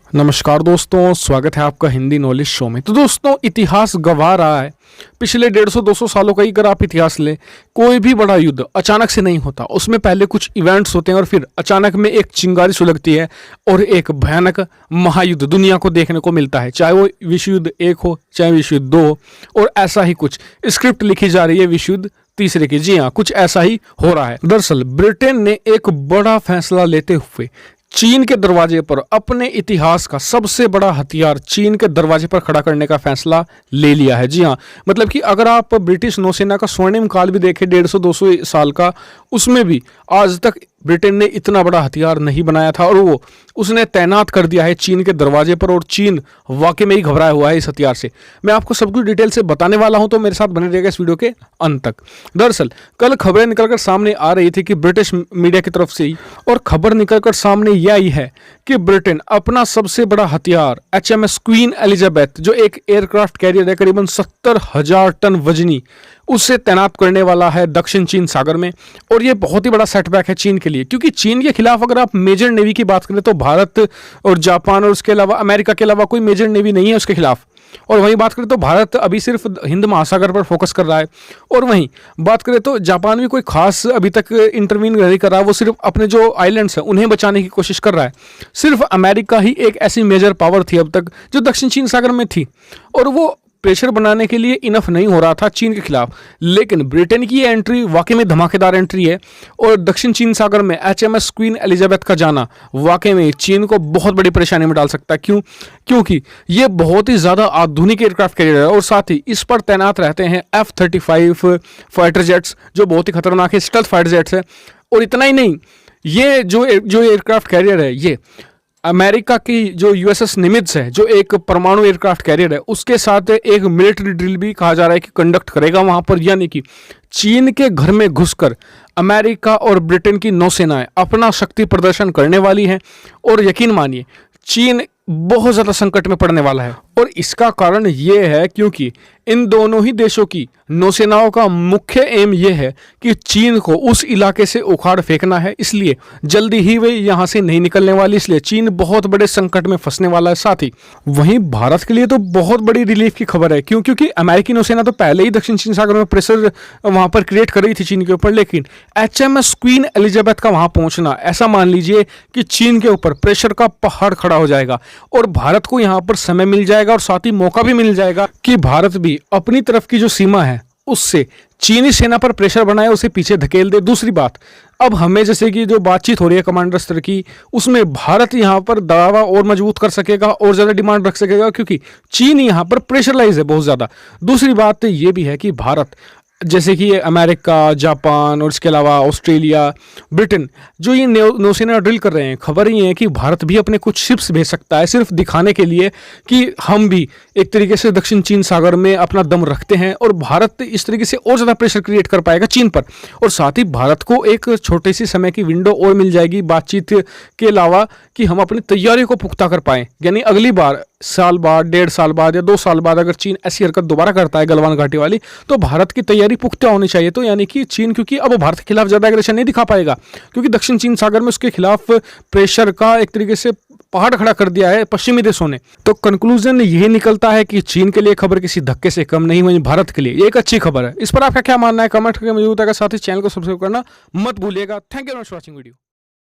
नमस्कार दोस्तों, स्वागत है आपका हिंदी नॉलेज शो में। तो दोस्तों, इतिहास गवाह रहा है पिछले 150-200 सालों का ही अगर आप इतिहास लें, कोई भी बड़ा युद्ध अचानक से नहीं होता। उसमें पहले कुछ इवेंट्स होते हैं और फिर अचानक में एक चिंगारी सुलगती है और एक भयानक महायुद्ध दुनिया को देखने को मिलता है। चाहे वो विश्व युद्ध 1 हो, चाहे विश्व युद्ध 2 हो, और ऐसा ही कुछ स्क्रिप्ट लिखी जा रही है विश्व युद्ध तीसरे की। जी हाँ, कुछ ऐसा ही हो रहा है। दरअसल ब्रिटेन ने एक बड़ा फैसला लेते हुए चीन के दरवाजे पर अपने इतिहास का सबसे बड़ा हथियार चीन के दरवाजे पर खड़ा करने का फैसला ले लिया है। जी हाँ, मतलब कि अगर आप ब्रिटिश नौसेना का स्वर्णिम काल भी देखें 150-200 साल का, उसमें भी आज तक ब्रिटेन ने इतना बड़ा हथियार नहीं बनाया था और वो उसने तैनात कर दिया है चीन के दरवाजे पर। और चीन वाकई में ही घबराया हुआ है इस हथियार से। मैं आपको सब कुछ डिटेल से बताने वाला हूं, तो मेरे साथ बने रहिएगा इस वीडियो के अंत तक। दरअसल कल खबरें निकलकर सामने आ रही थी कि ब्रिटिश मीडिया की तरफ से ही, और खबर निकलकर सामने यह आई है कि ब्रिटेन अपना सबसे बड़ा हथियार HMS क्वीन एलिजाबेथ, जो एक एयरक्राफ्ट कैरियर है करीबन 70,000 टन वजनी, उससे तैनात करने वाला है दक्षिण चीन सागर में। और ये बहुत ही बड़ा सेटबैक है चीन के लिए, क्योंकि चीन के खिलाफ अगर आप मेजर नेवी की बात करें तो भारत और जापान और उसके अलावा अमेरिका के अलावा कोई मेजर नेवी नहीं है उसके खिलाफ। और वहीं बात करें तो भारत अभी सिर्फ हिंद महासागर पर फोकस कर रहा है, और वहीं बात करें तो जापान भी कोई खास अभी तक इंटरवीन नहीं कर रहा है। वो सिर्फ अपने जो आइलैंड्स हैं उन्हें बचाने की कोशिश कर रहा है। सिर्फ अमेरिका ही एक ऐसी मेजर पावर थी अब तक जो दक्षिण चीन सागर में थी, और वो प्रेशर बनाने के लिए इनफ नहीं हो रहा था चीन के खिलाफ। लेकिन ब्रिटेन की एंट्री वाकई में धमाकेदार एंट्री है, और दक्षिण चीन सागर में HMS क्वीन एलिजाबेथ का जाना वाकई में चीन को बहुत बड़ी परेशानी में डाल सकता है। क्यों? क्योंकि ये बहुत ही ज़्यादा आधुनिक एयरक्राफ्ट कैरियर है, और साथ ही इस पर तैनात रहते हैं F-35 फाइटर जेट्स, जो बहुत ही खतरनाक है, स्टेल्थ फाइटर जेट्स है। और इतना ही नहीं, ये जो एयरक्राफ्ट कैरियर है, ये अमेरिका की जो USS निमित्ज है, जो एक परमाणु एयरक्राफ्ट कैरियर है, उसके साथ एक मिलिट्री ड्रिल भी कहा जा रहा है कि कंडक्ट करेगा वहां पर। यानी कि चीन के घर में घुसकर अमेरिका और ब्रिटेन की नौसेनाएं अपना शक्ति प्रदर्शन करने वाली हैं। और यकीन मानिए, चीन बहुत ज़्यादा संकट में पड़ने वाला है, और इसका कारण ये है क्योंकि इन दोनों ही देशों की नौसेनाओं का मुख्य एम ये है कि चीन को उस इलाके से उखाड़ फेंकना है। इसलिए जल्दी ही वे यहाँ से नहीं निकलने वाली, इसलिए चीन बहुत बड़े संकट में फंसने वाला है। साथ ही वहीं भारत के लिए तो बहुत बड़ी रिलीफ की खबर है। क्योंकि अमेरिकी नौसेना तो पहले ही दक्षिण चीन सागर में प्रेशर वहाँ पर क्रिएट कर रही थी चीन के ऊपर, लेकिन HMS क्वीन एलिजाबेथ का वहाँ पहुँचना, ऐसा मान लीजिए कि चीन के ऊपर प्रेशर का पहाड़ खड़ा हो जाएगा, और भारत को यहाँ पर समय मिल जाएगा और साथ ही मौका भी मिल जाएगा कि भारत भी अपनी तरफ की जो सीमा है उससे चीनी सेना पर प्रेशर बनाए, उसे पीछे धकेल दे। दूसरी बात, अब हमें जैसे कि जो बातचीत हो रही है कमांडर स्तर की, उसमें भारत यहाँ पर दावा और मजबूत कर सकेगा और ज़्यादा डिमांड रख सकेगा, क्योंकि चीन यहाँ पर प्रेशरलाइज है बहुत ज़्यादा। दूसरी बात ये भी है कि भारत, जैसे कि अमेरिका, जापान और इसके अलावा ऑस्ट्रेलिया, ब्रिटेन, जो ये नौसेना ड्रिल कर रहे हैं, खबर ये है कि भारत भी अपने कुछ शिप्स भेज सकता है, सिर्फ दिखाने के लिए कि हम भी एक तरीके से दक्षिण चीन सागर में अपना दम रखते हैं। और भारत इस तरीके से और ज़्यादा प्रेशर क्रिएट कर पाएगा चीन पर, और साथ ही भारत को एक छोटे सी समय की विंडो और मिल जाएगी बातचीत के अलावा, कि हम अपनी तैयारी को पुख्ता कर पाएँ। यानी अगली बार साल बाद, 1.5 साल बाद या 2 साल बाद अगर चीन ऐसी हरकत दोबारा करता है गलवान घाटी वाली, तो भारत की तैयारी पुख्ता होनी चाहिए। तो यानी कि चीन, क्योंकि अब भारत के खिलाफ ज़्यादा एग्रेशन नहीं दिखा पाएगा, क्योंकि दक्षिण चीन सागर में उसके खिलाफ प्रेशर का एक तरीके से पहाड़ खड़ा कर दिया है पश्चिमी देशों ने। तो कंक्लूजन यही निकलता है कि चीन के लिए खबर किसी धक्के से कम नहीं हुई, भारत के लिए ये एक अच्छी खबर है। इस पर आपका क्या मानना है? कमेंट करके मौजूद है। साथ ही चैनल को सब्सक्राइब करना मत भूलिएगा। Thank you for watching video.